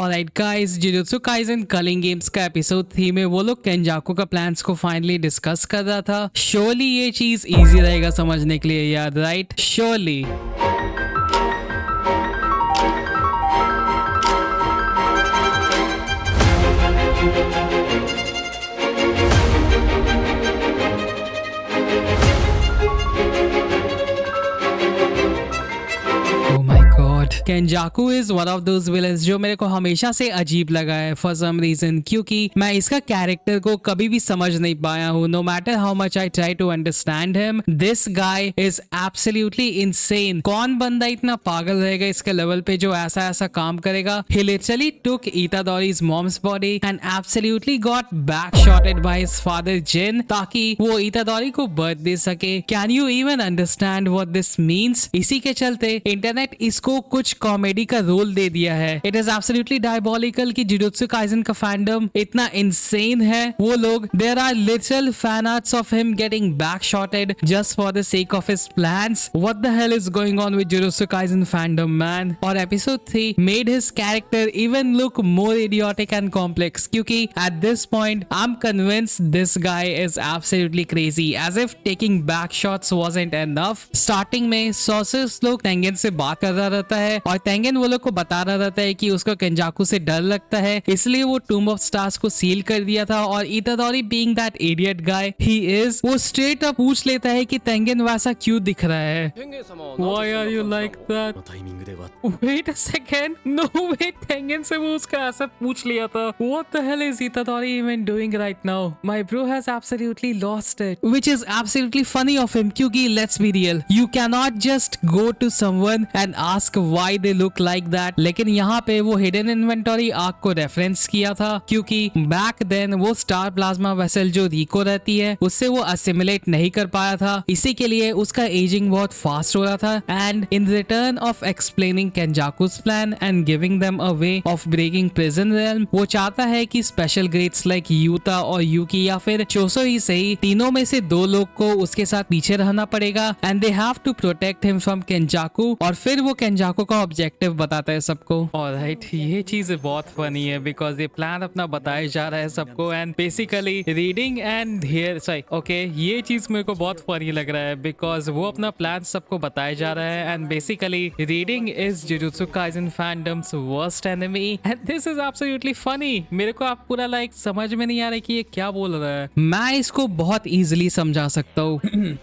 Alright guys, Jujutsu Kaisen culling games का episode 3 में वो लोग केंजाकू का प्लान्स को फाइनली डिस्कस कर रहा था। श्योरली ये चीज इजी रहेगा समझने के लिए यार, right? Surely. Kenjaku is one of those villains जो मेरे को हमेशा से अजीब लगा है फॉर सम रीजन, क्योंकि मैं इसका कैरेक्टर को कभी भी समझ नहीं पाया हूँ। No matter how much I try to understand him, this guy is absolutely insane. कौन बंदा इतना पागल रहेगा इसके लेवल पे जो ऐसा ऐसा काम करेगा? He literally took Itadori's mom's body and absolutely got backshotted by his father Jin ताकि वो इतादोरी को बर्थ दे सके। Can you even understand what this means? इसी के चलते इंटरनेट इसको कुछ कॉमेडी का रोल दे दिया है। इट इज एब्सोल्युटली डायबॉलिकल कि जुजुत्सु काइसेन का फैंडम इतना इंसेन है। वो लोग, there are literal fan arts of him getting backshotted just for the sake of his plans. What the hell is going on with Jujutsu Kaisen fandom man? और episode 3 made his character even look more idiotic and complex, क्योंकि at this point I am convinced this guy is absolutely crazy, as if taking back shots wasn't enough. Starting में सॉर्सर्स लोग तेंगेन से बात कर रहा रहता है और तेंगेन वो लोग को बता रहा रहता है कि उसको केंजाकू से डर लगता है, इसलिए वो टूम ऑफ स्टार्स को सील कर दिया था। और इतादोरी being that idiot guy he is, वो स्ट्रेट अप पूछ लेता है कि तेंगेन वैसा क्यों दिख रहा है? Why are you like that? Wait a second. No way, तेंगेन से वो उसका ऐसा पूछ लिया था। What the hell is Itadori even doing right now? My bro has absolutely lost it. Which is absolutely funny of him, क्योंकि let's be real, you cannot just go to someone and ask why they look like that। लेकिन यहाँ पे वो hidden inventory arc को reference किया था, क्योंकि back then वो स्टार प्लाज्मा वेसल जो रिको रहती है उससे वो असिमिलेट नहीं कर पाया था, इसी के लिए उसका एजिंग बहुत फास्ट हो रहा था। And in return of explaining Kenjaku's plan and giving them a way of breaking prison realm, वो चाहता है कि स्पेशल ग्रेड्स लाइक यूता और यूकी या फिर चोसो ही सही, तीनों में से दो लोग को उसके साथ पीछे रहना पड़ेगा and they have to protect him from Kenjaku. और फिर वो केंजाकू का ऑब्जेक्टिव बताता है सबको। ऑलराइट, ये चीज बहुत फनी है बिकॉज ये प्लान अपना बताया जा रहा है सबको and basically reading and here sorry okay, ये चीज मेरे को बहुत फनी लग रहा है बिकॉज वो अपना प्लान सबको बताया जा रहा है and basically reading is jujutsu Kaisen fandoms worst enemy and this is absolutely funny. मेरे को आप पूरा लाइक समझ में नहीं आ रहा कि ये क्या बोल रहा है। मैं इसको बहुत इजीली समझा सकता हूँ।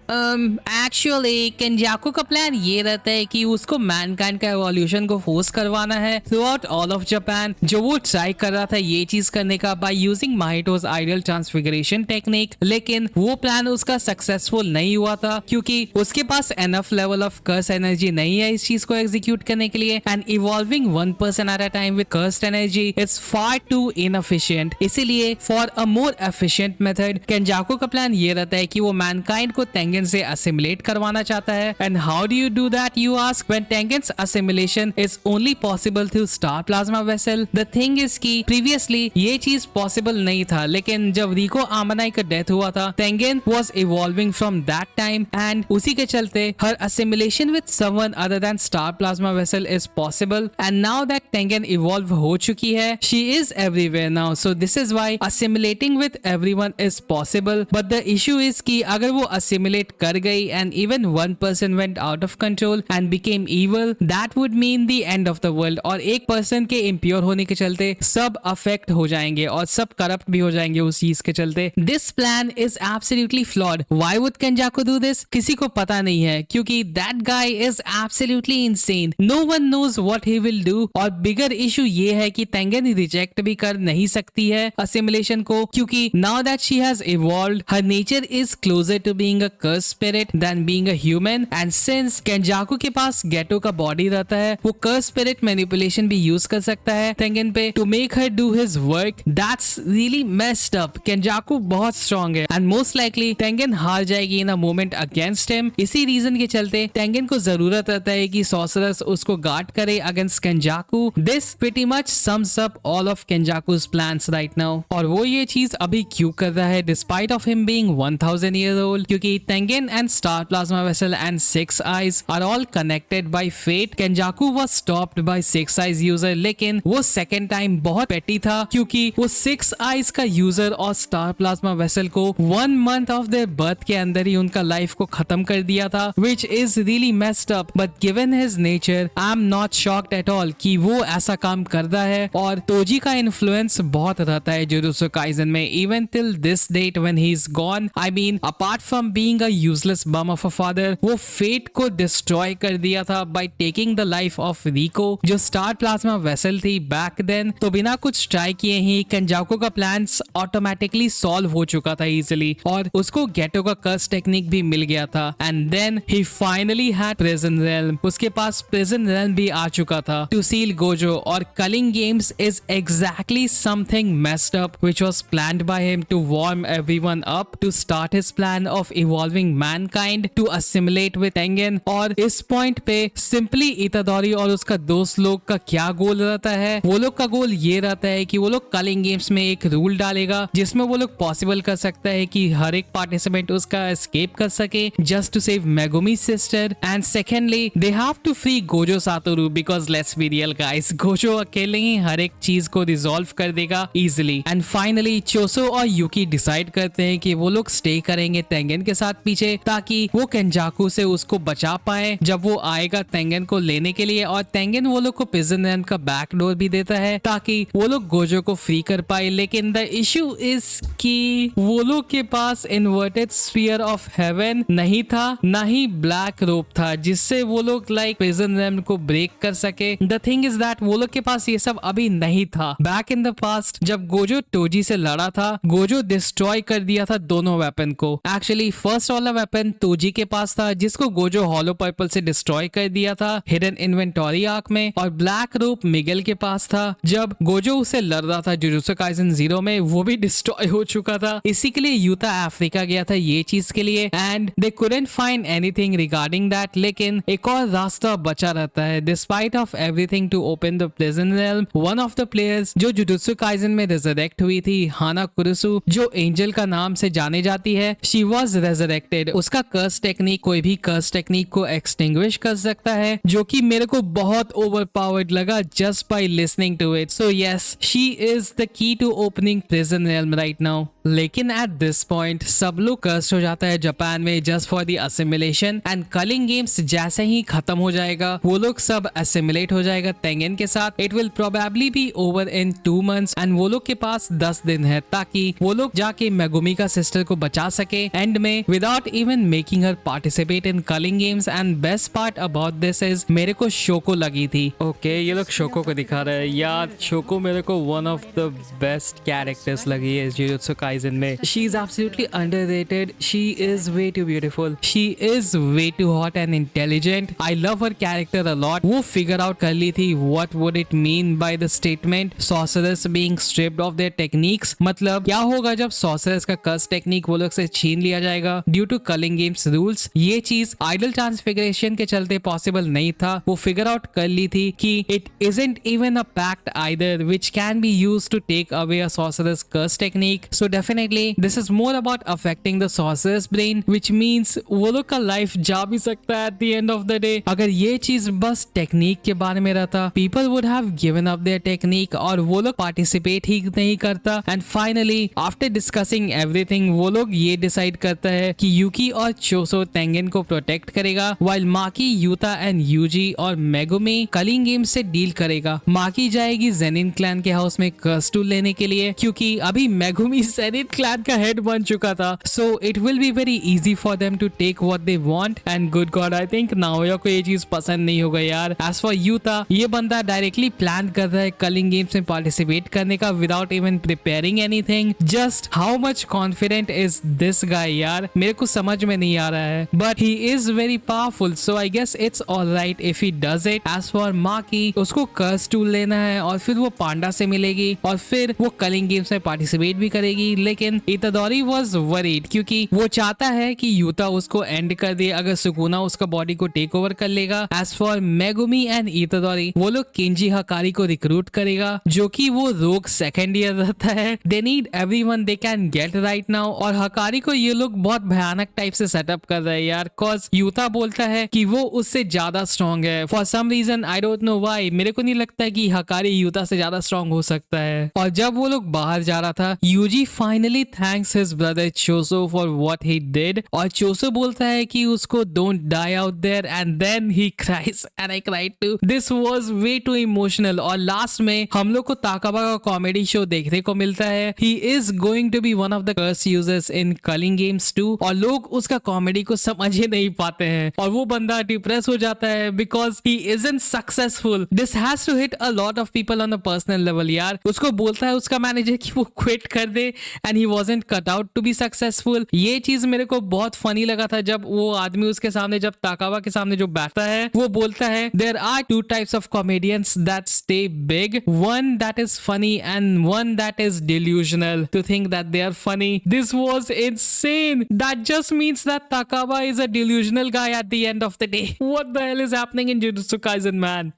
एक्चुअली केंजाकू का प्लान ये रहता है कि उसको मैनकाइंड का एवोल्यूशन को फोर्स करवाना है through out all of Japan, जो वो ट्राई कर रहा था ये चीज करने का by using Mahito's ideal transfiguration technique. लेकिन वो प्लान उसका सक्सेसफुल नहीं हुआ था क्योंकि उसके पास enough level of curse energy नहीं है इस चीज को एग्जीक्यूट करने के लिए and evolving 1% at a time with cursed energy is far too inefficient. इसीलिए for a more efficient method Kenjaku का प्लान ये रहता है कि वो मैनकाइंड को तेंगेन से असिमिलेट करवाना चाहता है। And how do you do that you ask? When Tengen's assimilation is only possible through star plasma vessel. The thing is कि प्रीवियसली ये चीज पॉसिबल नहीं था, लेकिन जब रिको आमनाई का डेथ हुआ था Tengen was evolving from that time and उसी के चलते हर assimilation with someone other than star plasma vessel is possible. And now that Tengen evolve हो चुकी है, she is everywhere now, so this is why assimilating with everyone is possible. But the issue is कि अगर वो assimilate कर गई and even one person went out of control and became evil, that would mean the end of the world। और एक person के impure होने के चलते सब अफेक्ट हो जाएंगे और सब करप्ट भी हो जाएंगे उस चीज के चलते। This plan is absolutely flawed। Why would Kenjaku do this? किसी को पता नहीं है क्योंकि that guy is absolutely insane। No one knows what he will do। और बिगर इशू ये है कि तेंगेन रिजेक्ट भी कर नहीं सकती है असिमिलेशन को, क्योंकि now that she has evolved, her nature is closer to being a curse spirit than being a human। and since केंजाकू के पास गेटो का बॉडी रहता है, वो कर्स स्पिरिट मैनिपुलेशन भी यूज कर सकता है तेंगेन पे to make her do his work। that's really messed up। केंजाकू बहुत स्ट्रॉन्ग है एंड मोस्ट लाइकली तेंगेन हार जाएगी इन अ मोमेंट अगेंस्ट हिम। इसी रीजन के चलते तेंगेन को जरूरत रहता है कि सॉर्सरर्स उसको गार्ड करे against Kenjaku. This pretty much sums up all of Kenjaku's plans right now। और वो ये चीज अभी क्यों कर रहा है despite of him being 1000 years old? क्योंकि तेंगेन Tengen and Star Plasma Vessel and Six Eyes are all connected by fate. Kenjaku was stopped by Six Eyes user, लेकिन वो second time बहुत पेटी था क्योंकि वो Six Eyes का यूजर और Star Plasma Vessel को 1 month of their birth के अंदर ही उनका लाइफ को खत्म कर दिया था, which is really messed up. But given his nature, I'm not shocked at all कि वो ऐसा काम करता है और तोजी का इन्फ्लुएंस बहुत रहता है जुजुत्सु काइसेन में. Even till this date when he's gone, I mean apart from being a useless bum of a father, वो फेट को डिस्ट्रॉय कर दिया था by taking the life of Rico जो स्टार प्लाज्मा वेसल थी back then. तो बिना कुछ ट्राई किए ही केंजाकू का प्लान्स ऑटोमेटिकली सॉल्व हो चुका था इजीली और उसको गेटो का कर्स टेक्निक भी मिल गया था. And then he finally had prison realm. उसके पास प्रिजन रेल्म भी आ चुका था टू सील गोजो. और culling games is exactly something messed up which was planned by him to warm everyone up to start his plan of evolving mankind to assimilate with Tengen. और इस point पे simply इतादोरी और उसका दोस्त लोग का क्या गोल रहता है, वो लोग का गोल ये रहता है कि वो लोग कलिंग गेम्स में एक रूल डालेगा जिसमें वो लोग पॉसिबल कर सकता है कि हर एक पार्टिसिपेंट उसका एस्केप कर सके just to save Megumi's sister. And secondly, they have to free Gojo Satoru because let's be real guys, Gojo अकेले ही हर एक चीज को रिजॉल्व कर देगा easily. And finally, Choso और Yuki डिसाइड करते हैं कि वो लोग स्टे करेंगे तेंगेन के साथ पीछे ताकि वो केंजाकू से उसको बचा पाए जब वो आएगा तेंगेन को लेने के लिए. और तेंगेन वो लोग को प्रिजन रैम का बैक डोर भी देता है ताकि वो लोग गोजो को फ्री कर पाए. लेकिन द इशू इज कि वो लोग के पास इन्वर्टेड स्फीयर ऑफ हेवन नहीं था, ना ही ब्लैक रोप था जिससे वो लोग लाइक प्रिजन रैम को ब्रेक कर सके. द थिंग इज दैट वो लोग के पास ये सब अभी नहीं था. बैक इन द पास्ट जब गोजो टोजी से लड़ा था, गोजो डिस्ट्रॉय कर दिया था दोनों वेपन को. एक्चुअली फर्स्ट वाला वेपन टोजी के पास था जिसको गोजो हॉलो पर्पल से डिस्ट्रॉय कर दिया था हिडन इन्वेंटरी आर्क में. और ब्लैक रोप मिगेल के पास था जब गोजो उसे लड़ रहा था जुजुत्सु काइसेन 0 में, वो भी डिस्ट्रॉय हो चुका था. इसी के लिए यूता अफ्रीका गया था ये चीज के लिए and they couldn't find anything regarding that. लेकिन एक और रास्ता बचा रहता है. Despite of everything to open the prison realm, one of the players जो जुजुत्सु काइसेन में resurrect हुई थी, हाना कुरुसु, जो एंजल का नाम से जाने जाती है, she was resurrected. उसका कर्स टेक्निक कोई भी कर्स टेक्निक को extinguish कर सकता है जो कि मेरे को बहुत overpowered लगा just by listening to it. So yes, she is the key to opening prison realm right now. लेकिन एट दिस पॉइंट सब लोग कर्स हो जाता है जापान में just for the assimilation. And culling games जैसे ही खत्म हो जाएगा वो लोग सब असिमिलेट हो जाएगा तेंगेन के साथ. It will probably be over in 2 months and वो लोग के पास 10 दिन है ताकि वो लोग जाके मेगुमी का सिस्टर को बचा सके एंड में without even making her participate in culling games. And best part about this is मेरे को शोको लगी थी. ओके ये लोग शोको को दिखा रहे हैं यार. शोको मेरे को one of the best characters लगी है जुजुत्सु काइसेन में. She is absolutely underrated. She is way too beautiful. She is way too hot and intelligent. I love her character a lot. वो figure out कर ली थी what would it mean by the statement sorcerers being stripped of their techniques. मतलब क्या होगा जब sorcerers का curse technique वो लोग से छीन लिया जाएगा due to culling games rules. ये चीज idol transfiguration के चलते possible नहीं था. वो figure out कर ली थी कि it isn't even a pact either which can be used to take away a sorcerer's curse technique. So definitely this is more about affecting the sorcerer's brain which means वो लोग का life जा भी सकता है at the end of the day. अगर ये चीज बस टेक्निक के बारे में रहता people would have given up their technique और वो लोग पार्टिसिपेट ही नहीं करता. And finally after discussing everything वो लोग ये डिसाइड करता है कि यूकी और चोसो तेंगेन को प्रोटेक्ट करेगा while माकी यूता एंड यूजी और मेगुमी कलिंग गेम्स से डील करेगा. माकी जाएगी जेनिन क्लैन के हाउस में कर्स टूल लेने के लिए क्योंकि अभी मेगुमी जेनिन क्लैन का हेड बन चुका था. So it will be very easy for them to take what they want. And good god I think Naoya को ये चीज पसंद नहीं होगा यार. एज फॉर यूता ये बंदा डायरेक्टली प्लान कर रहा है कलिंग गेम्स में पार्टिसिपेट करने का without even preparing anything. Just how much confident is this guy यार, मेरे को समझ में नहीं आ रहा है. But he is very powerful so I guess it's alright if he does it. As for Maki उसको कर्स टूल लेना है और फिर वो पांडा से मिलेगी और फिर वो कलिंग गेम्स में पार्टिसिपेट भी करेगी. लेकिन इतादोरी वाज वरीड क्योंकि वो चाहता है कि यूता उसको एंड कर दे अगर सुकुना उसका बॉडी को टेक ओवर कर लेगा। As for Megumi and Itadori, वो लोग केंजी हकारी को रिक्रूट करेगा जो कि वो रोग सेकंड ईयर रहता है। They need everyone they can get right now. और हकारी को ये लोग बहुत भयानक टाइप से सेटअप कर रहे हैं यार, कॉज यूता बोलता है कि वो उससे ज्यादा स्ट्रॉन्ग है। For some reason I don't know why, मेरे को नहीं लगता है कि हकारी यूता से ज्यादा स्ट्रॉन्ग हो सकता है। और जब वो लोग बाहर जा रहा था, Yuji finally thanks his brother Choso for what he did. और चोसो बोलता है कि उसको don't die out there and then he cries and I cried too. This was way too emotional. और लास्ट में हम लोग को ताकाबा का कॉमेडी शो देखने को मिलता है। He is going to be one of the curse users in culling games 2 और लोग उसका कॉमेडी को समझ ही नहीं पाते हैं और वो बंदा डिप्रेस हो जाता है because he isn't successful. This has to hit a lot of people on a personal level यार। उसको बोलता है उसका मैनेजर कि वो क्विट कर दे and he wasn't cut out to be successful. ये चीज मेरे को बहुत फनी लगा था जब वो आदमी उसके सामने, जब ताकाबा के सामने जो बैठता है, वो बोलता है there are two types of comedians that stay big, one that is funny and one that is delusional to think that they are funny. This was insane. That just means that Takaba is a delusional guy at the end of the day. What the hell is happening in Jujutsu Kaisen, man?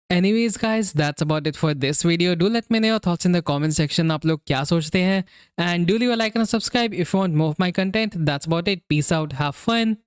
Anyways guys, that's about it for this video. Do let me know your thoughts in the comment section. आप लोग क्या सोचते हैं? And do leave a like and a subscribe if you want more of my content. That's about it. Peace out. Have fun.